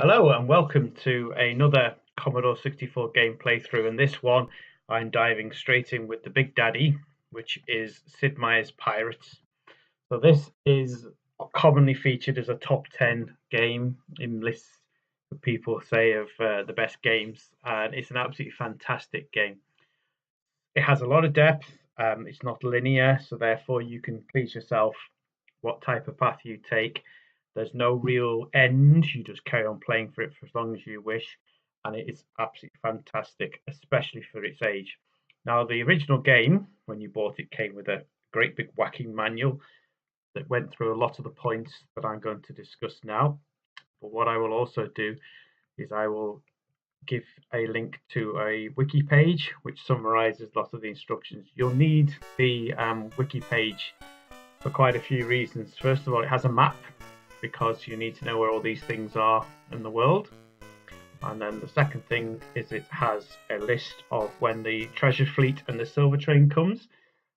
Hello and welcome to another Commodore 64 game playthrough, and this one I'm diving straight in with the Big Daddy, which is Sid Meier's Pirates. So this is commonly featured as a top 10 game in lists that people say of the best games, and it's an absolutely fantastic game. It has a lot of depth, it's not linear, so therefore you can please yourself what type of path you take. There's no real end. You just carry on playing for it for as long as you wish, and it is absolutely fantastic, especially for its age. Now, the original game, when you bought it, came with a great big whacking manual that went through a lot of the points that I'm going to discuss now. But what I will also do is I will give a link to a wiki page which summarizes lots of the instructions. You'll need the wiki page for quite a few reasons. First of all, it has a map because you need to know where all these things are in the world. And then the second thing is it has a list of when the treasure fleet and the silver train comes.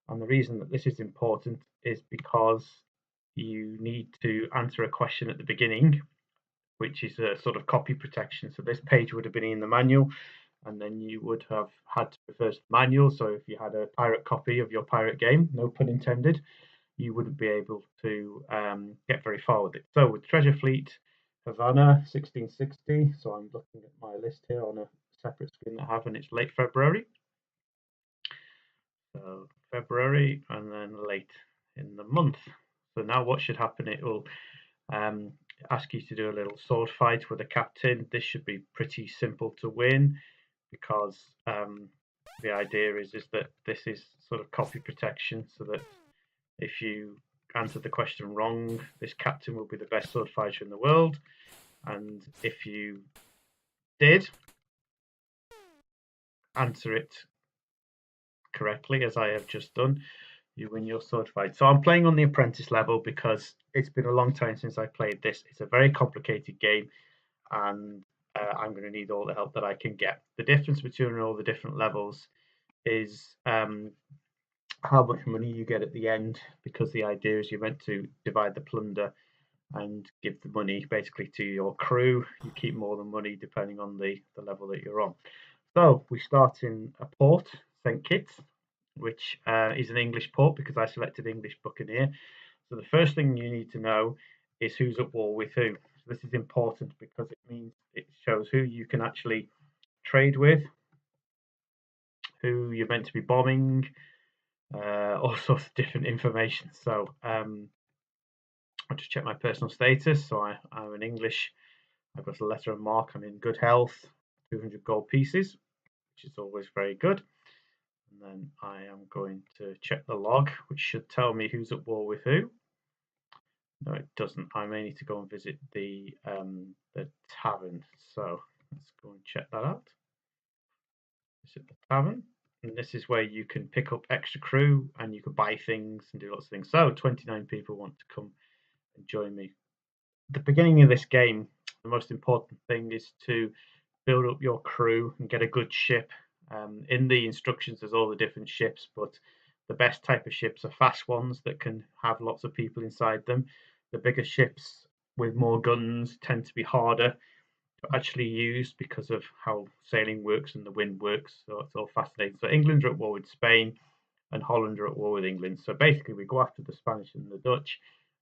And the reason that this is important is because you need to answer a question at the beginning, which is a sort of copy protection. So this page would have been in the manual, and then you would have had to refer to the manual. So if you had a pirate copy of your pirate game, no pun intended, you wouldn't be able to get very far with it. So with Treasure Fleet, Havana, 1660. So I'm looking at my list here on a separate screen that I have, and it's late February. So February, and then late in the month. So now what should happen? It will ask you to do a little sword fight with a captain. This should be pretty simple to win because the idea is that this is sort of copy protection, so that if you answer the question wrong, this captain will be the best sword fighter in the world, and if you did answer it correctly, as I have just done, you win your sword fight. So I'm playing on the Apprentice level because it's been a long time since I played this. It's a very complicated game, and I'm going to need all the help that I can get. The difference between all the different levels is how much money you get at the end, because the idea is you're meant to divide the plunder and give the money basically to your crew. You keep more than money depending on the level that you're on. So we start in a port, St. Kitts, which is an English port because I selected English Buccaneer. So the first thing you need to know is who's at war with who. So this is important because it means it shows who you can actually trade with, who you're meant to be bombing, all sorts of different information. So I'll just check my personal status. So I'm in English. I've got a letter of mark. I'm in good health, 200 gold pieces, which is always very good. And then I am going to check the log, which should tell me who's at war with who. No, it doesn't. I may need to go and visit the tavern. So let's go and check that out. Visit the tavern. And this is where you can pick up extra crew and you can buy things and do lots of things. So 29 people want to come and join me. At the beginning of this game, the most important thing is to build up your crew and get a good ship. In the instructions, there's all the different ships, but the best type of ships are fast ones that can have lots of people inside them. The bigger ships with more guns tend to be harder to actually use because of how sailing works and the wind works. So it's all fascinating. So England are at war with Spain, and Holland are at war with England. So basically, we go after the Spanish and the Dutch.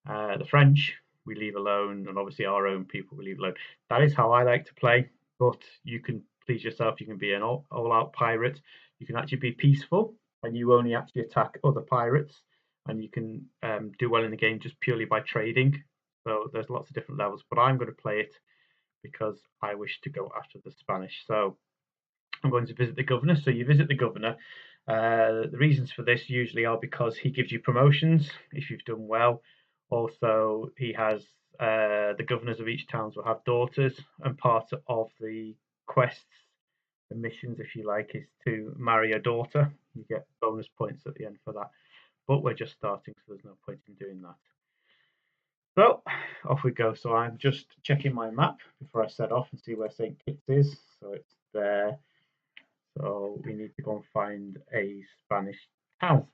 The French we leave alone, and obviously our own people we leave alone. That is how I like to play, but you can please yourself. You can be an all-out pirate. You can actually be peaceful, and you only actually attack other pirates, and you can do well in the game just purely by trading. So there's lots of different levels, but I'm going to play it because I wish to go after the Spanish. So I'm going to visit the governor. So you visit the governor. The reasons for this usually are because he gives you promotions if you've done well. Also, he has the governors of each towns will have daughters, and part of the quests, the missions, if you like, is to marry a daughter. You get bonus points at the end for that. But we're just starting, so there's no point in doing that. So off we go. So I'm just checking my map before I set off and see where St. Kitts is. So it's there. So we need to go and find a Spanish town.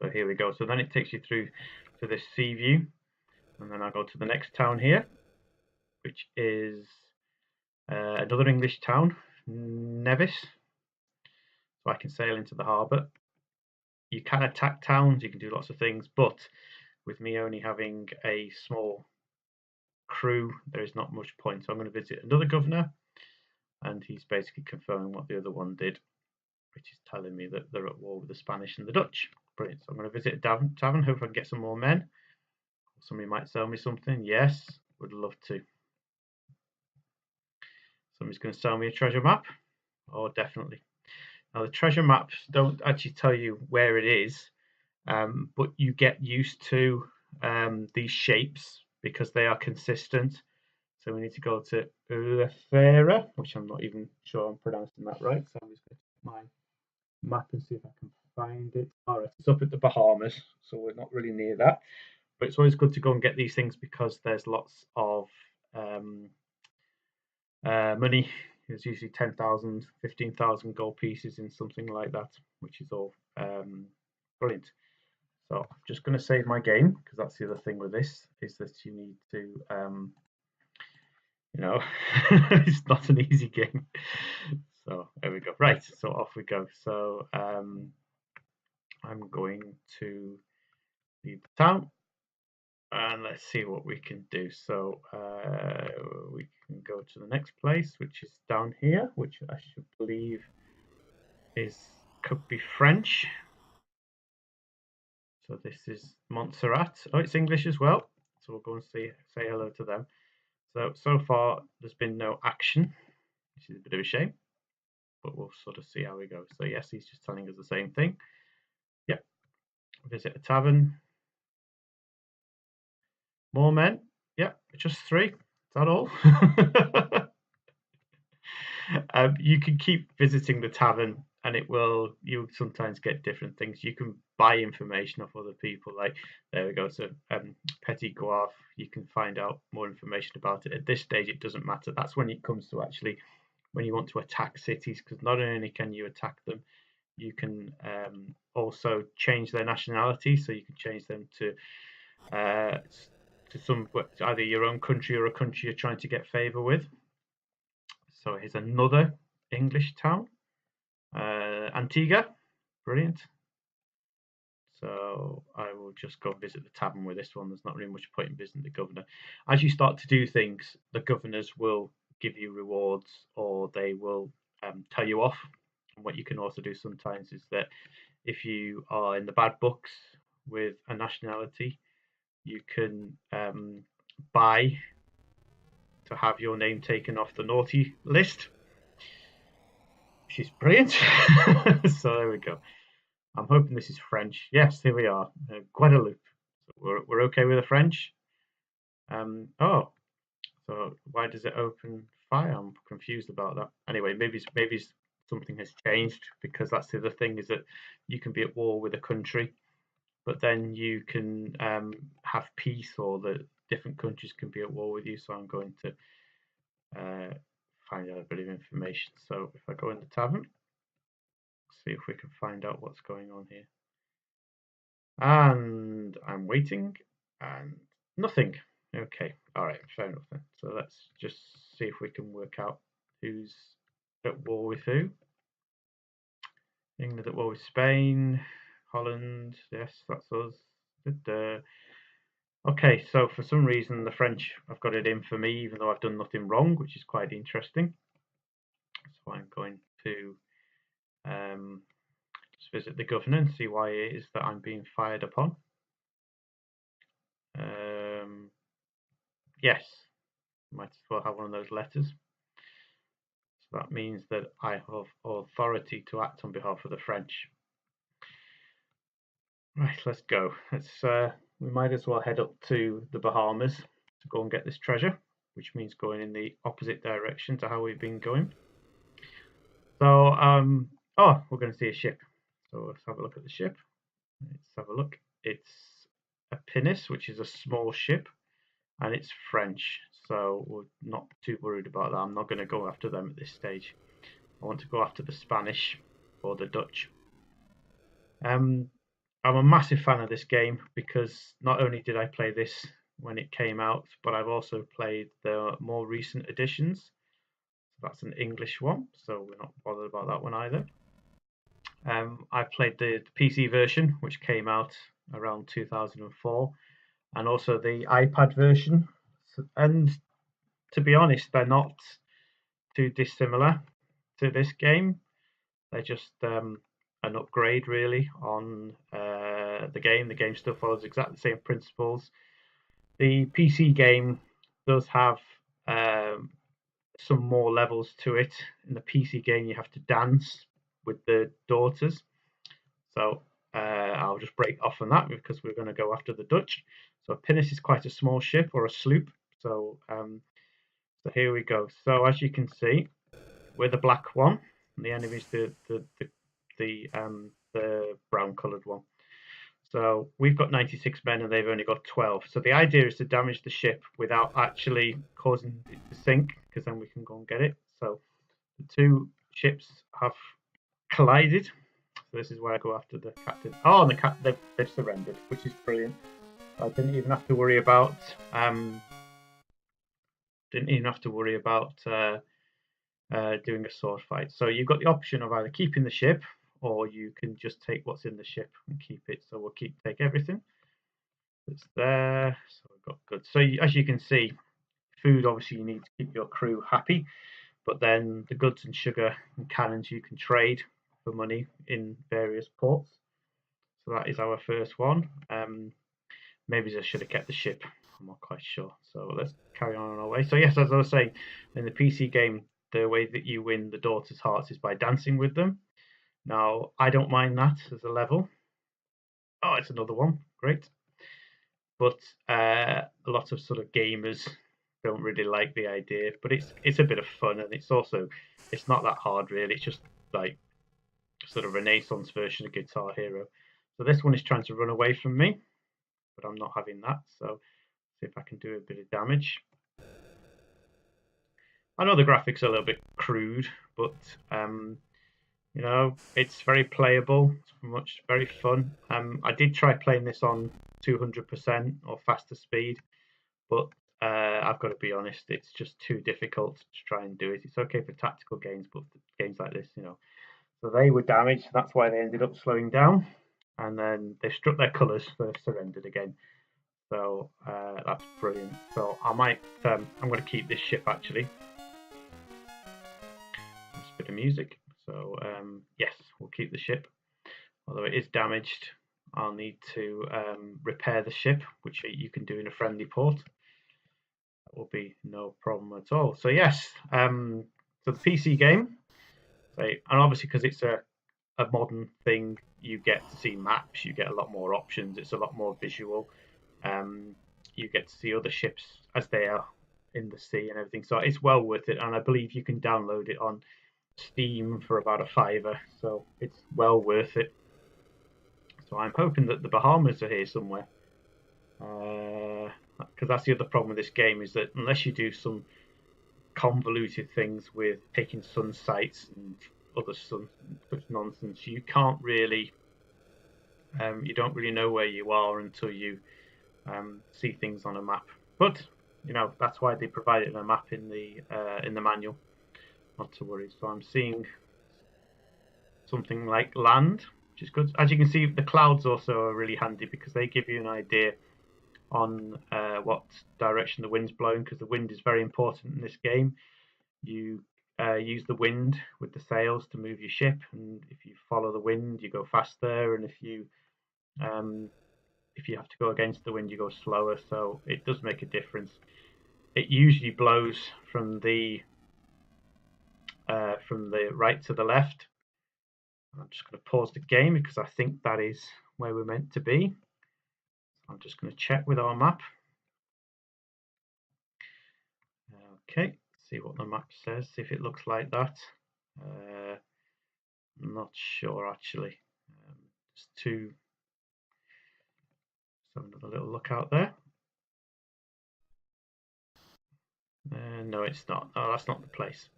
So here we go. So then it takes you through to this sea view. And then I'll go to the next town here, which is another English town, Nevis. So I can sail into the harbour. You can attack towns, you can do lots of things, but with me only having a small crew, there is not much point. So I'm going to visit another governor, and he's basically confirming what the other one did, which is telling me that they're at war with the Spanish and the Dutch. Brilliant. So I'm going to visit a tavern, hope I can get some more men. Somebody might sell me something. Yes, would love to. Somebody's going to sell me a treasure map. Oh, definitely. Now, the treasure maps don't actually tell you where it is, but you get used to these shapes because they are consistent. So we need to go to Lefera, which I'm not even sure I'm pronouncing that right. So I'm just going to check my map and see if I can find it. All right, it's up at the Bahamas, so we're not really near that. But it's always good to go and get these things because there's lots of money. There's usually 10,000, 15,000 gold pieces in something like that, which is all brilliant. So I'm just going to save my game because that's the other thing with this is that you need to, it's not an easy game. So there we go. Right, so off we go. So I'm going to leave the town and let's see what we can do. So we can go to the next place, which is down here, which I should believe could be French. So this is Montserrat. Oh, it's English as well. So we'll go and say hello to them. So far there's been no action, which is a bit of a shame, but we'll sort of see how we go. So yes, he's just telling us the same thing. Yep. Visit a tavern. More men. Yep, just 3. Is that all? You can keep visiting the tavern and you'll sometimes get different things. You can buy information off other people. Like, there we go. So Petit Goave, you can find out more information about it. At this stage, it doesn't matter. That's when it comes to actually when you want to attack cities, because not only can you attack them, you can also change their nationality. So you can change them to some either your own country or a country you're trying to get favor with. So here's another English town, Antigua. Brilliant. So I will just go visit the tavern with this one. There's not really much point in visiting the governor. As you start to do things, the governors will give you rewards or they will tell you off. And what you can also do sometimes is that if you are in the bad books with a nationality, you can buy to have your name taken off the naughty list, which is brilliant. So there we go. I'm hoping this is French. Yes, here we are, Guadeloupe. So we're okay with the French. Oh, so why does it open fire? I'm confused about that. Anyway, maybe something has changed, because that's the other thing, is that you can be at war with a country, but then you can have peace, or the different countries can be at war with you. So I'm going to find out a bit of information. So if I go in the tavern, see if we can find out what's going on here. And I'm waiting, and nothing. Okay, all right, fair enough then. So let's just see if we can work out who's at war with who. England at war with Spain, Holland, yes, that's us. Okay, so for some reason the French have got it in for me, even though I've done nothing wrong, which is quite interesting. So I'm going to just visit the governor and see why it is that I'm being fired upon. Yes, might as well have one of those letters. So that means that I have authority to act on behalf of the French. Right, let's go. We might as well head up to the Bahamas to go and get this treasure, which means going in the opposite direction to how we've been going. So, we're going to see a ship. So let's have a look at the ship. Let's have a look. It's Apprentice, which is a small ship, and it's French. So we're not too worried about that. I'm not going to go after them at this stage. I want to go after the Spanish or the Dutch. I'm a massive fan of this game because not only did I play this when it came out, but I've also played the more recent editions. That's an English one, so we're not bothered about that one either. I played the PC version, which came out around 2004, and also the iPad version. And to be honest, they're not too dissimilar to this game. They're just an upgrade, really, on the game. The game still follows exactly the same principles. The PC game does have some more levels to it. In the PC game, you have to dance with the daughters. So I'll just break off on that because we're going to go after the Dutch. So Pinnace is quite a small ship or a sloop. So so here we go. So as you can see, we're the black one, and the enemy's the brown coloured one. So we've got 96 men and they've only got 12. So the idea is to damage the ship without actually causing it to sink, because then we can go and get it. So the two ships have collided. So this is where I go after the captain. Oh, and they've surrendered, which is brilliant. I didn't even have to worry about doing a sword fight. So you've got the option of either keeping the ship, or you can just take what's in the ship and keep it. So we'll take everything that's there. So we've got good. So as you can see, food, obviously you need to keep your crew happy, but then the goods and sugar and cannons you can trade for money in various ports. So that is our first one. Maybe I should have kept the ship. I'm not quite sure. So let's carry on our way. So yes, as I was saying, in the PC game, the way that you win the daughters' hearts is by dancing with them. Now, I don't mind that as a level. Oh, it's another one. Great. But a lot of sort of gamers don't really like the idea. But it's a bit of fun, and it's not that hard really. It's just like sort of Renaissance version of Guitar Hero. So this one is trying to run away from me, but I'm not having that. So see if I can do a bit of damage. I know the graphics are a little bit crude, but you know, it's very playable. It's very fun. I did try playing this on 200% or faster speed, but I've got to be honest, it's just too difficult to try and do it. It's okay for tactical games, but games like this, you know. So they were damaged. That's why they ended up slowing down, and then they struck their colours for surrendered again. So that's brilliant. So I might, I'm going to keep this ship actually. Just a bit of music. So yes, we'll keep the ship. Although it is damaged, I'll need to repair the ship, which you can do in a friendly port. That will be no problem at all. So yes, so the PC game, and obviously because it's a modern thing, you get to see maps, you get a lot more options, it's a lot more visual. You get to see other ships as they are in the sea and everything. So it's well worth it, and I believe you can download it on Steam for about a £5, so it's well worth it. So I'm hoping that the Bahamas are here somewhere, because that's the other problem with this game, is that unless you do some convoluted things with picking sun sites and other such nonsense, you can't really, you don't really know where you are until you see things on a map. But you know, that's why they provided a map in the manual. Not to worry. So I'm seeing something like land, which is good. As you can see, the clouds also are really handy because they give you an idea on what direction the wind's blowing, because the wind is very important in this game. You use the wind with the sails to move your ship, and if you follow the wind, you go faster, and if you have to go against the wind, you go slower. So it does make a difference. It usually blows from the right to the left. I'm just going to pause the game because I think that is where we're meant to be. I'm just going to check with our map. Okay, see what the map says, see if it looks like that. I'm not sure actually. Just have another little look out there. No, it's not. No, that's not the place.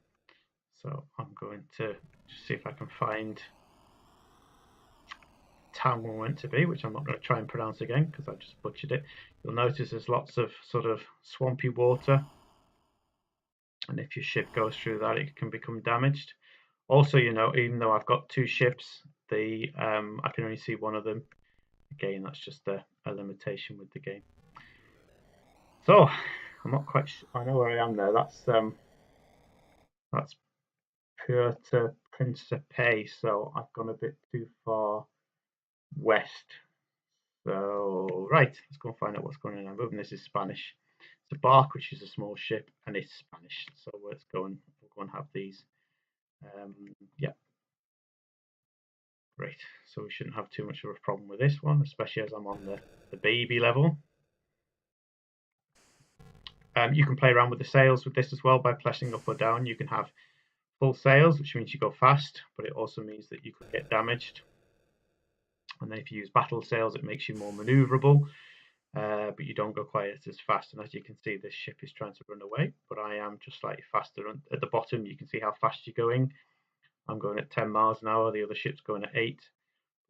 So I'm going to just see if I can find town we're meant to be, which I'm not going to try and pronounce again because I just butchered it. You'll notice there's lots of sort of swampy water, and if your ship goes through that, it can become damaged. Also, you know, even though I've got 2 ships, I can only see one of them. Again, that's just a limitation with the game. So I'm not quite sure. I know where I am there. That's Puerto Principe, so I've gone a bit too far west. So right, let's go and find out what's going on. I'm moving. This is Spanish. It's a bark, which is a small ship, and it's Spanish. So let's go and we'll go and have these. Yeah, great. So we shouldn't have too much of a problem with this one, especially as I'm on the baby level. You can play around with the sails with this as well by pressing up or down. You can have full sails, which means you go fast, but it also means that you could get damaged. And then if you use battle sails, it makes you more maneuverable, but you don't go quite as fast. And as you can see, this ship is trying to run away, but I am just slightly faster. At the bottom, you can see how fast you're going. I'm going at 10 miles an hour. The other ship's going at 8.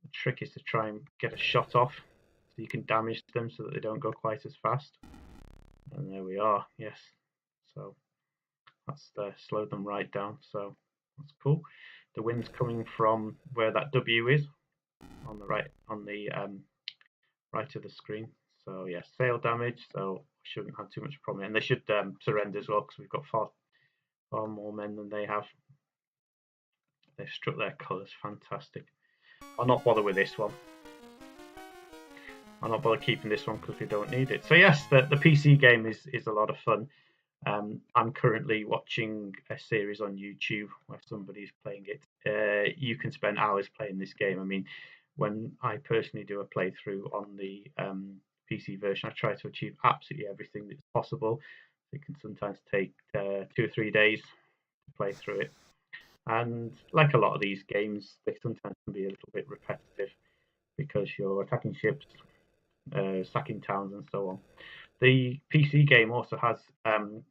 The trick is to try and get a shot off so you can damage them so that they don't go quite as fast. And there we are, yes. So that's slowed them right down, so that's cool. The wind's coming from where that W is on the right, on the right of the screen. So yeah, sail damage, so shouldn't have too much problem. And they should surrender as well because we've got far more men than they have. They've struck their colours, fantastic. I'll not bother with this one. I'll not bother keeping this one because we don't need it. So yes, the PC game is a lot of fun. I'm currently watching a series on YouTube where somebody's playing it. You can spend hours playing this game. I mean, when I personally do a playthrough on the PC version, I try to achieve absolutely everything that's possible. It can sometimes take 2 or 3 days to play through it. And like a lot of these games, they sometimes can be a little bit repetitive because you're attacking ships, sacking towns, and so on. The PC game also has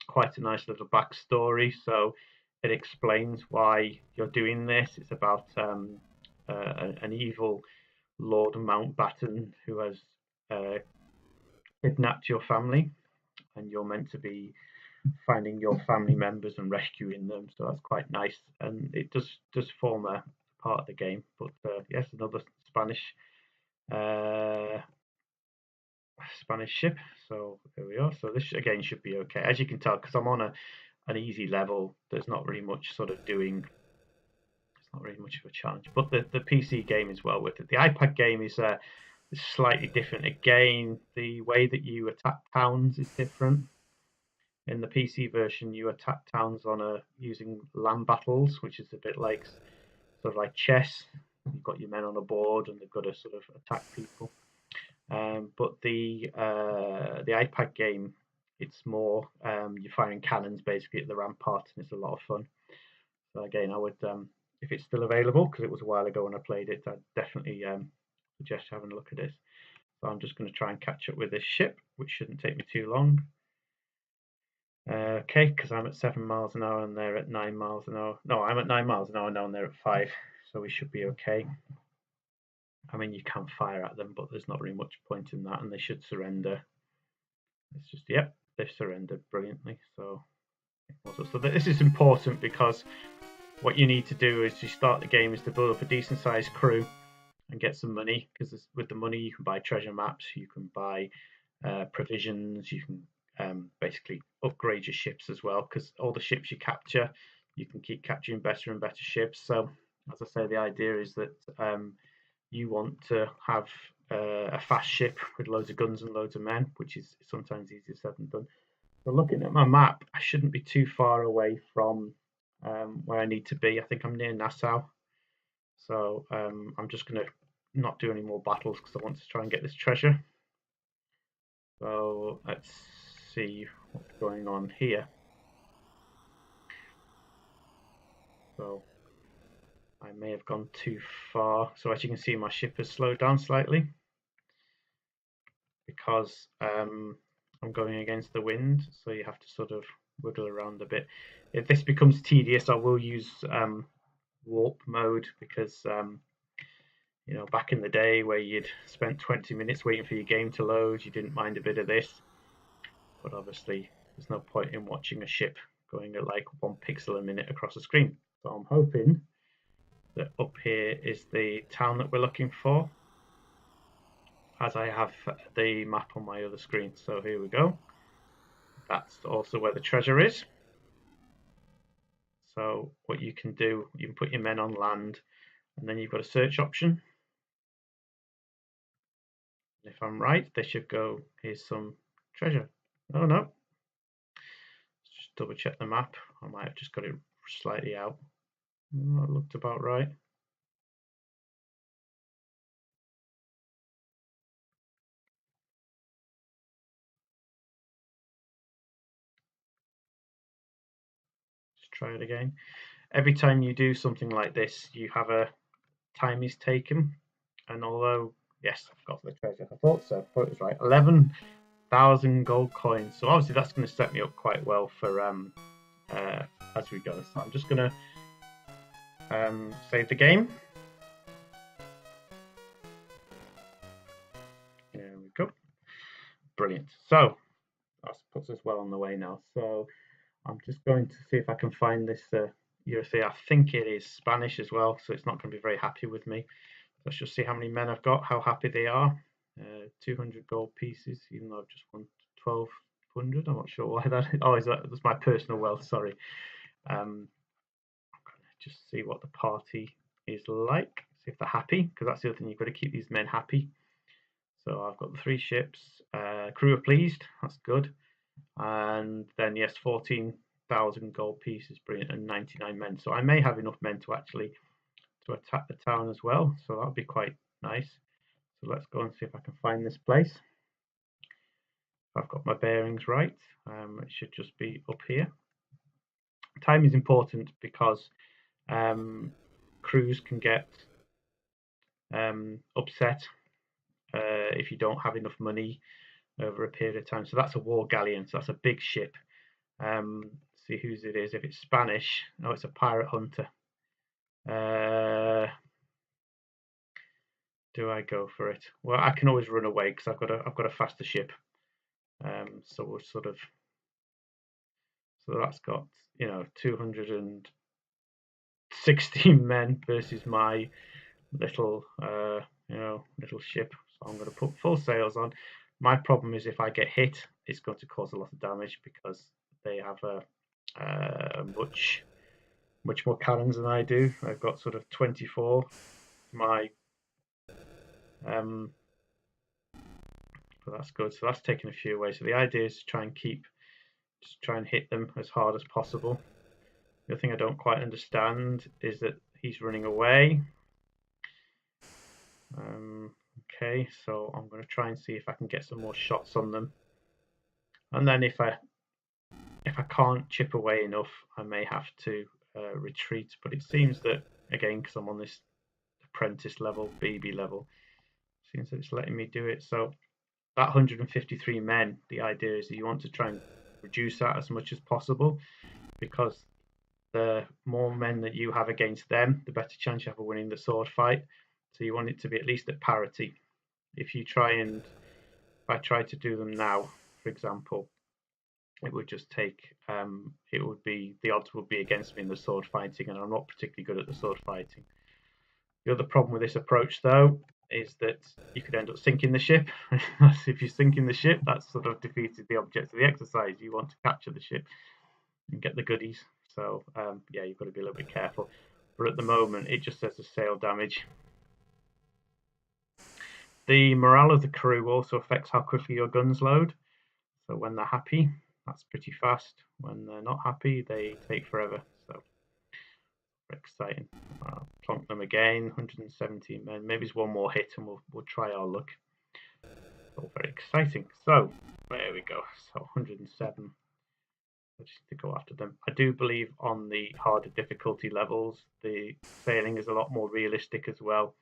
quite a nice little backstory, so it explains why you're doing this. It's about an evil Lord Mountbatten who has kidnapped your family, and you're meant to be finding your family members and rescuing them. So that's quite nice, and it does form a part of the game. But yes, another Spanish ship. So there we are. So this again should be okay. As you can tell, because I'm on an easy level, there's not really much sort of doing. It's not really much of a challenge. But the PC game is well worth it. The iPad game is slightly different. Again, the way that you attack towns is different. In the PC version, you attack towns on using land battles, which is a bit like sort of like chess. You've got your men on a board, and they've got to sort of attack people. But the iPad game, it's more you're firing cannons basically at the rampart, and it's a lot of fun. So again, I would, if it's still available, because it was a while ago when I played it, I'd definitely suggest having a look at this. So I'm just going to try and catch up with this ship, which shouldn't take me too long. Okay, because I'm at 7 miles an hour and they're at 9 miles an hour. No, I'm at 9 miles an hour now and they're at 5, so we should be okay. I mean, you can fire at them, but there's not really much point in that, and they should surrender. It's just, yep, they've surrendered brilliantly. So this is important because what you need to do is you start the game is to build up a decent sized crew and get some money, because with the money you can buy treasure maps, you can buy provisions, you can basically upgrade your ships as well, because all the ships you capture, you can keep capturing better and better ships. So as I say, the idea is that you want to have a fast ship with loads of guns and loads of men, which is sometimes easier said than done. So looking at my map, I shouldn't be too far away from where I need to be. I think I'm near Nassau. So I'm just going to not do any more battles because I want to try and get this treasure. So let's see what's going on here. So I may have gone too far. So as you can see, my ship has slowed down slightly because I'm going against the wind. So you have to sort of wiggle around a bit. If this becomes tedious, I will use warp mode, because You know, back in the day where you'd spent 20 minutes waiting for your game to load, you didn't mind a bit of this. But obviously, there's no point in watching a ship going at like 1 pixel a minute across the screen. So I'm hoping that up here is the town that we're looking for, as I have the map on my other screen. So here we go. That's also where the treasure is. So what you can do, you can put your men on land, and then you've got a search option. If I'm right, they should go, here's some treasure. Oh no. Let's just double check the map. I might have just got it slightly out. Oh, it looked about right. Let's try it again. Every time you do something like this, you have a time is taken. And although, yes, I've got the treasure. I thought so. I thought it was right. 11,000 gold coins. So obviously that's going to set me up quite well for as we go. So I'm just going to save the game. There we go. Brilliant. So that puts us well on the way now. So I'm just going to see if I can find this USA. I think it is Spanish as well, so it's not going to be very happy with me. Let's just see how many men I've got, how happy they are. 200 gold pieces, even though I've just won 1,200. I'm not sure why that is. Oh, that's my personal wealth, sorry. I'm going to just see what the party is like, see if they're happy, because that's the other thing, you've got to keep these men happy. So I've got the 3 ships. Crew are pleased, that's good. And then, yes, 14,000 gold pieces, brilliant, and 99 men. So I may have enough men to actually attack the town as well. So that would be quite nice. So let's go and see if I can find this place. If I've got my bearings right, it should just be up here. Time is important because crews can get upset if you don't have enough money over a period of time. So that's a war galleon, so that's a big ship. See whose it is. If it's Spanish, oh, it's a pirate hunter. Do I go for it? Well, I can always run away because I've got a faster ship. So we'll sort of, so that's got 216 men versus my little little ship. So I'm going to put full sails on. My problem is if I get hit, it's going to cause a lot of damage because they have much more cannons than I do. I've got sort of 24. My but that's good. So that's taken a few away. So the idea is to try and hit them as hard as possible. The other thing I don't quite understand is that he's running away. Okay, so I'm going to try and see if I can get some more shots on them. And then if I can't chip away enough, I may have to retreat. But it seems that, again, because I'm on this apprentice level, BB level, seems that it's letting me do it. So that 153 men, the idea is that you want to try and reduce that as much as possible, because the more men that you have against them, the better chance you have of winning the sword fight. So you want it to be at least at parity. If I try to do them now, for example, it would just take, the odds would be against me in the sword fighting, and I'm not particularly good at the sword fighting. The other problem with this approach, though, is that you could end up sinking the ship. If you're sinking the ship, that's sort of defeated the object of the exercise. You want to capture the ship and get the goodies. So yeah, you've got to be a little bit careful. But at the moment, it just says the sail damage. The morale of the crew also affects how quickly your guns load. So when they're happy, that's pretty fast. When they're not happy, they take forever. So exciting. Plonk them again, 117 men. Maybe it's one more hit and we'll try our luck. All very exciting. So there we go. So 107. I just need to go after them. I do believe on the harder difficulty levels, the sailing is a lot more realistic as well.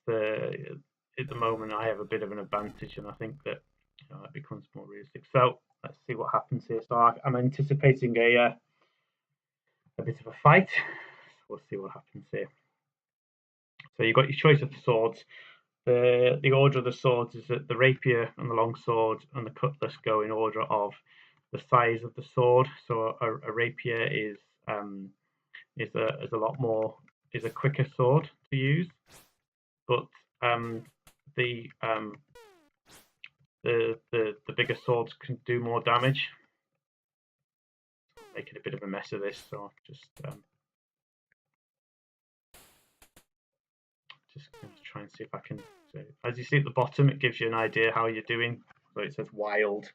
At the moment I have a bit of an advantage, and I think that it becomes more realistic. So let's see what happens here. So I'm anticipating a bit of a fight. We'll see what happens here. So you've got your choice of swords. The order of the swords is that the rapier and the longsword and the cutlass go in order of the size of the sword. So a rapier is a quicker sword to use, but the bigger swords can do more damage. Making a bit of a mess of this, so just going to try and see if I can. So as you see at the bottom, it gives you an idea how you're doing. So it says wild,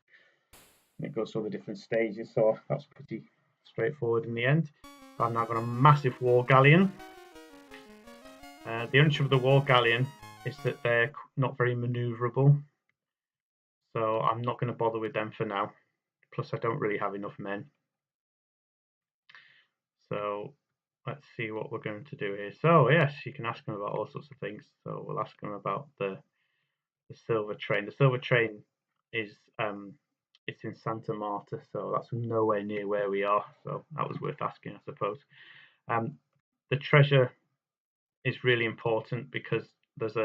and it goes through the different stages. So that's pretty straightforward in the end. So I've now got a massive war galleon. The only trouble with the war galleon is that they're not very manoeuvrable. So I'm not going to bother with them for now. Plus, I don't really have enough men. So let's see what we're going to do here. So yes, you can ask them about all sorts of things. So we'll ask them about the silver train. The silver train is it's in Santa Marta, so that's nowhere near where we are. So that was worth asking, I suppose. The treasure is really important because there's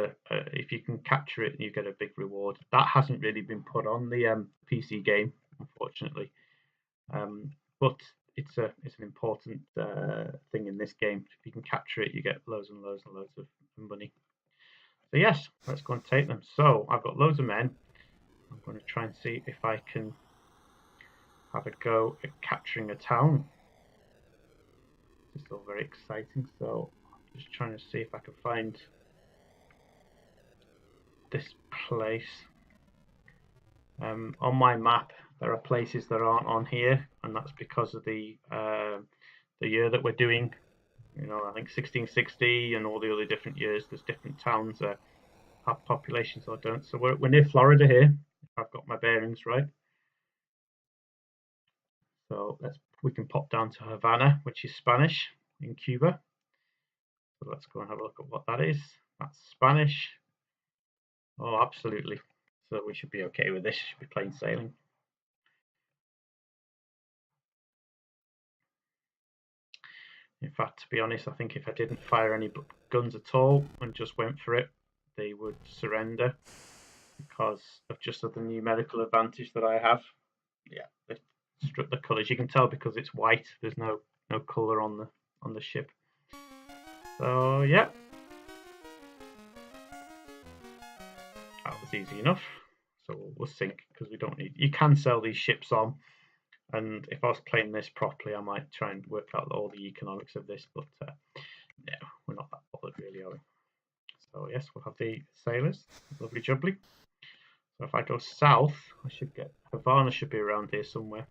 if you can capture it, you get a big reward. That hasn't really been put on the PC game, unfortunately, but it's an important thing in this game. If you can capture it, you get loads and loads and loads of money. So yes, let's go and take them. So I've got loads of men. I'm going to try and see if I can have a go at capturing a town. This is all very exciting. So I'm just trying to see if I can find this place. On my map, there are places that aren't on here, and that's because of the year that we're doing. You know, I think 1660 and all the other different years. There's different towns that have populations or don't. So we're near Florida here, if I've got my bearings right. So we can pop down to Havana, which is Spanish in Cuba. So let's go and have a look at what that is. That's Spanish. Oh, absolutely. So we should be okay with this. Should be plain sailing. In fact, to be honest, I think if I didn't fire any guns at all and just went for it, they would surrender because of just the numerical advantage that I have. Yeah, they struck the colours. You can tell because it's white. There's no colour on the ship. So yeah, that was easy enough. So we'll sink because we don't need. You can sell these ships on. And if I was playing this properly, I might try and work out all the economics of this, but no, we're not that bothered really, are we? So yes, we'll have the sailors, lovely jubbly. So if I go south, I should get Havana should be around here somewhere.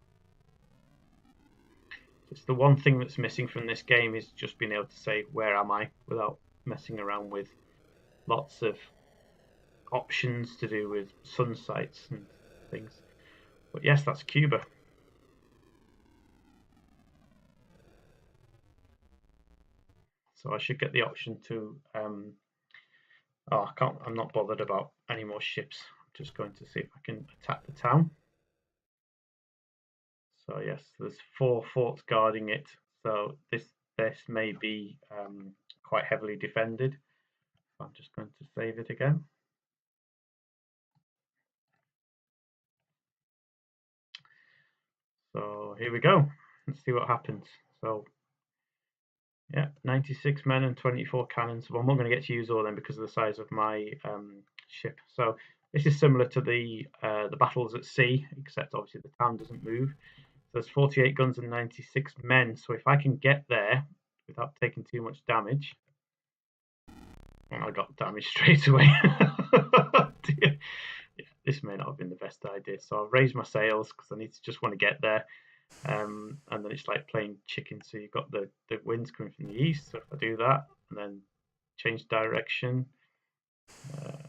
It's the one thing that's missing from this game is just being able to say where am I without messing around with lots of options to do with sun sites and things. But yes, that's Cuba. So I should get the option to I'm not bothered about any more ships. I'm just going to see if I can attack the town. So yes, there's 4 forts guarding it. So this may be quite heavily defended. I'm just going to save it again. So here we go. Let's see what happens. So yeah, 96 men and 24 cannons. Well, I'm not going to get to use all of them because of the size of my ship. So this is similar to the battles at sea, except obviously the town doesn't move. So there's 48 guns and 96 men. So if I can get there without taking too much damage, and I got damaged straight away. Yeah, this may not have been the best idea. So I've raised my sails because I just want to get there. And then it's like playing chicken. So you've got the winds coming from the east. So if I do that and then change direction,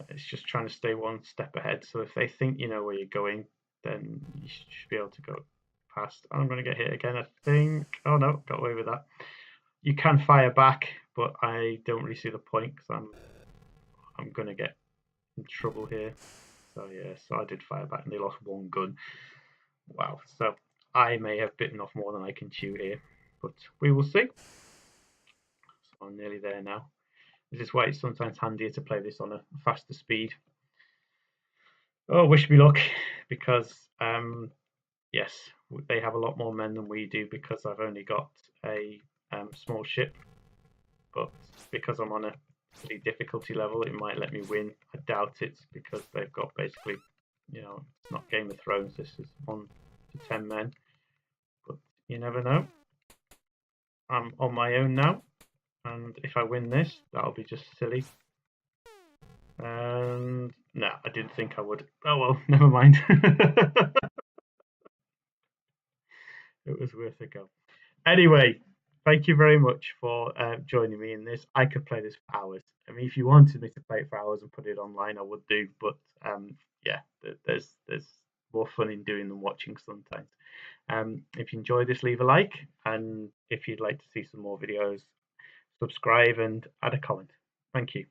it's just trying to stay one step ahead. So if they think you know where you're going, then you should be able to go past. I'm going to get hit again, I think. Oh no, got away with that. You can fire back, but I don't really see the point because I'm going to get in trouble here. So yeah, so I did fire back and they lost 1 gun. Wow. So I may have bitten off more than I can chew here, but we will see. So I'm nearly there now. This is why it's sometimes handier to play this on a faster speed. Oh, wish me luck, because yes, they have a lot more men than we do, because I've only got a small ship. But because I'm on a pretty difficulty level, it might let me win. I doubt it, because they've got basically, it's not Game of Thrones. This is 1 to 10 men, but you never know. I'm on my own now, and if I win this, that'll be just silly. And no, I didn't think I would. Oh well, never mind. It was worth a go. Anyway, thank you very much for joining me in this. I could play this for hours. I mean, if you wanted me to play it for hours and put it online, I would do. But yeah, there's more fun in doing than watching sometimes. If you enjoyed this, leave a like, and if you'd like to see some more videos, subscribe and add a comment. Thank you.